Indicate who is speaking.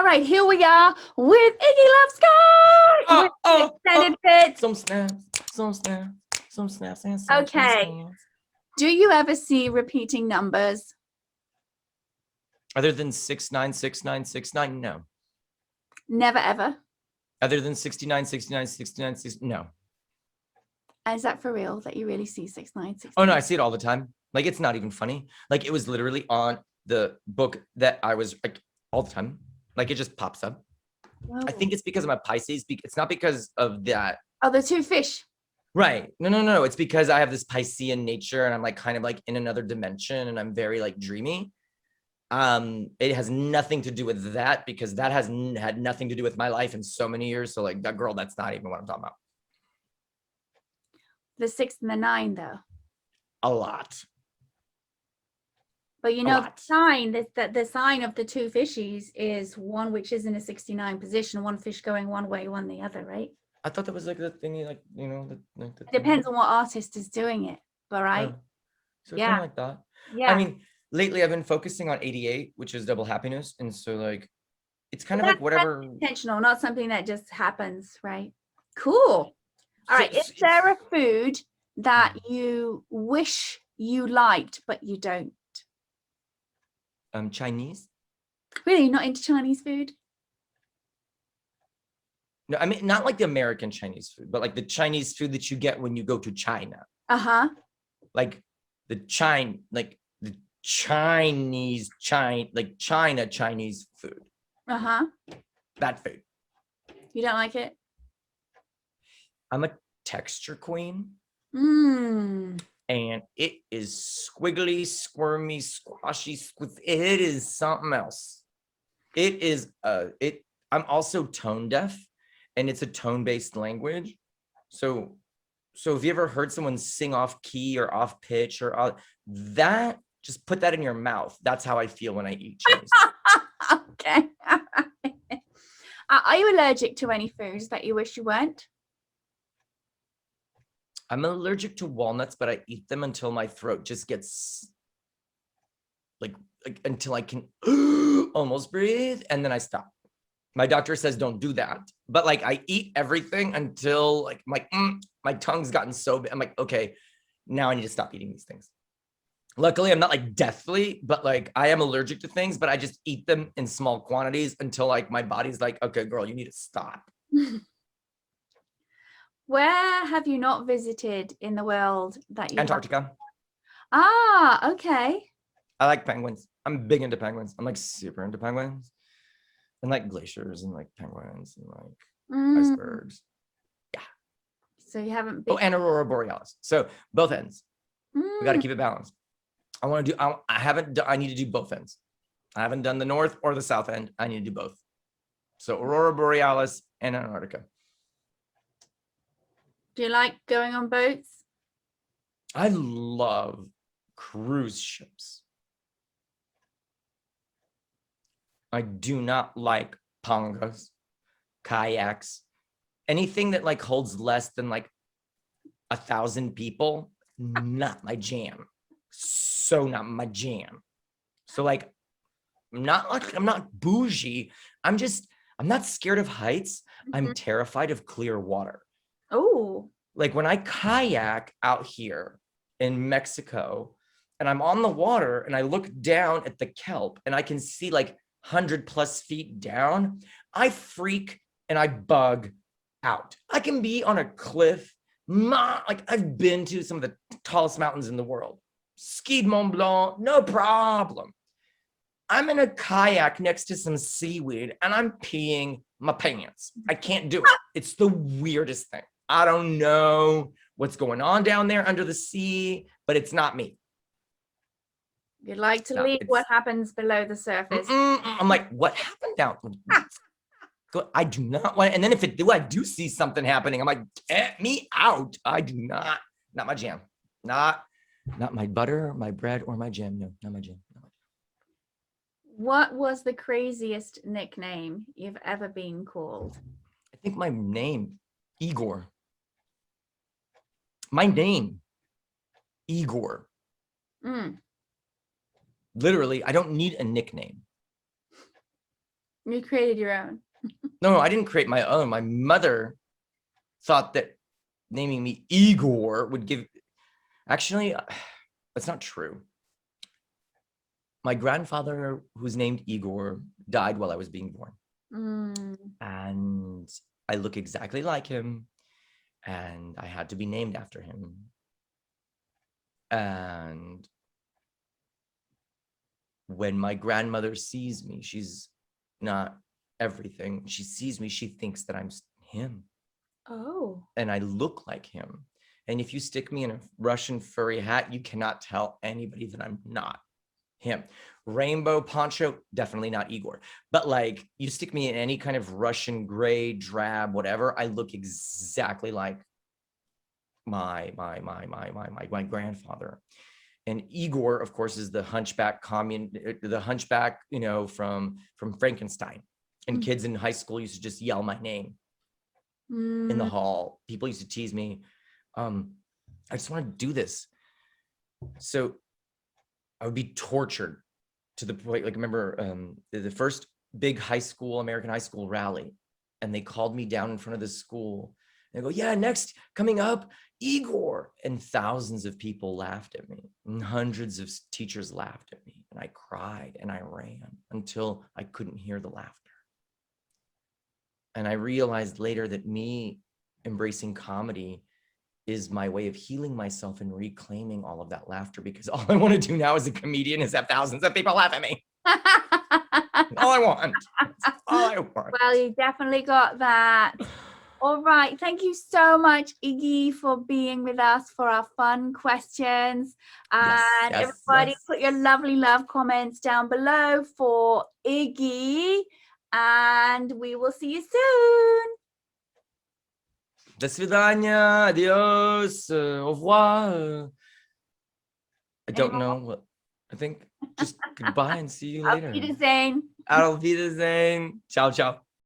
Speaker 1: right, here we are with Iggy Love Sky with the extended bit.
Speaker 2: Some snaps.
Speaker 1: Okay. Do you ever see repeating numbers?
Speaker 2: Other than 696969, no.
Speaker 1: Never ever.
Speaker 2: Other than 69, 69, 69, 69, no.
Speaker 1: Is that for real that you really see 6969?
Speaker 2: Oh no, I see it all the time. Like, it's not even funny. Like, it was literally on the book that I was like all the time. Like, it just pops up. Whoa. I think it's because I'm a Pisces. It's not because of that.
Speaker 1: Oh, the two fish.
Speaker 2: Right. No. It's because I have this Piscean nature and I'm like kind of like in another dimension and I'm very like dreamy. It has nothing to do with that because that has had nothing to do with my life in so many years. So like that girl, that's not even what I'm talking about.
Speaker 1: The 6 and the 9 though.
Speaker 2: A lot.
Speaker 1: But you know, the sign that the sign of the two fishies is one which is in a 69 position, one fish going one way, one the other, right?
Speaker 2: I thought that was like the thingy, like, you know,
Speaker 1: it depends on what artist is doing it, but right?
Speaker 2: So yeah, kind of like that. Yeah. I mean, lately I've been focusing on 88, which is double happiness, and so like, it's kind of like whatever.
Speaker 1: Intentional, not something that just happens, right? Cool. All right. Is there a food that you wish you liked but you don't?
Speaker 2: Chinese.
Speaker 1: Really, you're not into Chinese food?
Speaker 2: No, I mean, not like the American Chinese food, but like the Chinese food that you get when you go to China. Like the Chinese Chinese food. That food.
Speaker 1: You don't like it?
Speaker 2: I'm a texture queen. And it is squiggly, squirmy, squashy. It is something else. It is I'm also tone deaf, and it's a tone-based language. So if you ever heard someone sing off key or off pitch or that, just put that in your mouth. That's how I feel when I eat Chinese.
Speaker 1: Okay. Are you allergic to any foods that you wish you weren't?
Speaker 2: I'm allergic to walnuts, but I eat them until my throat just gets like until I can almost breathe, and then I stop. My doctor says don't do that, but like I eat everything until like my tongue's gotten so big. I'm like, okay, now I need to stop eating these things. Luckily, I'm not like deathly, but like I am allergic to things, but I just eat them in small quantities until like my body's like, okay, girl, you need to stop.
Speaker 1: Where have you not visited in the world that you
Speaker 2: Antarctica.
Speaker 1: Okay.
Speaker 2: I like penguins. I'm big into penguins. I'm like super into penguins. And like glaciers and like penguins and like icebergs. Yeah.
Speaker 1: So you haven't been.
Speaker 2: Oh, and aurora borealis. So both ends. We got to keep it balanced. I need to do both ends. I haven't done the north or the south end. I need to do both. So aurora borealis and Antarctica.
Speaker 1: Do you like going on boats?
Speaker 2: I love cruise ships. I do not like pangas, kayaks, anything that like holds less than like 1,000 people. Not my jam. So not my jam. So like, I'm not bougie. I'm not scared of heights. I'm terrified of clear water.
Speaker 1: Oh,
Speaker 2: like when I kayak out here in Mexico and I'm on the water and I look down at the kelp and I can see like 100+ feet down, I freak and I bug out. I can be on a cliff. Like I've been to some of the tallest mountains in the world, skied Mont Blanc, no problem. I'm in a kayak next to some seaweed and I'm peeing my pants. I can't do it. It's the weirdest thing. I don't know what's going on down there under the sea, but it's not me.
Speaker 1: You like to leave what happens below the surface.
Speaker 2: I'm like, what happened down? I do not want, and then if I do see something happening, I'm like, get me out. I do not my jam. Not my butter, my bread, or my jam. No, not my jam.
Speaker 1: What was the craziest nickname you've ever been called?
Speaker 2: I think my name, Igor. My name, Igor. Literally, I don't need a nickname.
Speaker 1: You created your own.
Speaker 2: No, I didn't create my own. My mother thought that naming me Igor would give, actually, that's not true. My grandfather, who's named Igor, died while I was being born. And I look exactly like him, and I had to be named after him. And when my grandmother sees me, she's not everything. She sees me, she thinks that I'm him.
Speaker 1: Oh.
Speaker 2: And I look like him. And if you stick me in a Russian furry hat, you cannot tell anybody that I'm not him. Rainbow poncho, definitely not Igor. But like, you stick me in any kind of Russian gray, drab, whatever, I look exactly like my grandfather. And Igor, of course, is the hunchback you know, from Frankenstein. And kids in high school used to just yell my name in the hall. People used to tease me. I just want to do this. So I would be tortured to the point, like, I remember the first big American high school rally, and they called me down in front of the school and they go, yeah, next coming up, Igor. And thousands of people laughed at me, and hundreds of teachers laughed at me, and I cried and I ran until I couldn't hear the laughter. And I realized later that me embracing comedy is my way of healing myself and reclaiming all of that laughter, because all I want to do now as a comedian is have thousands of people laugh at me. All I want. All I want.
Speaker 1: Well, you definitely got that. All right. Thank you so much, Iggy, for being with us for our fun questions. And everybody, put your lovely love comments down below for Iggy. And we will see you soon.
Speaker 2: До свидания, adios, au revoir. I don't know what, I think just goodbye and see you later.
Speaker 1: Auf Wiedersehen.
Speaker 2: Auf Wiedersehen. Ciao, ciao.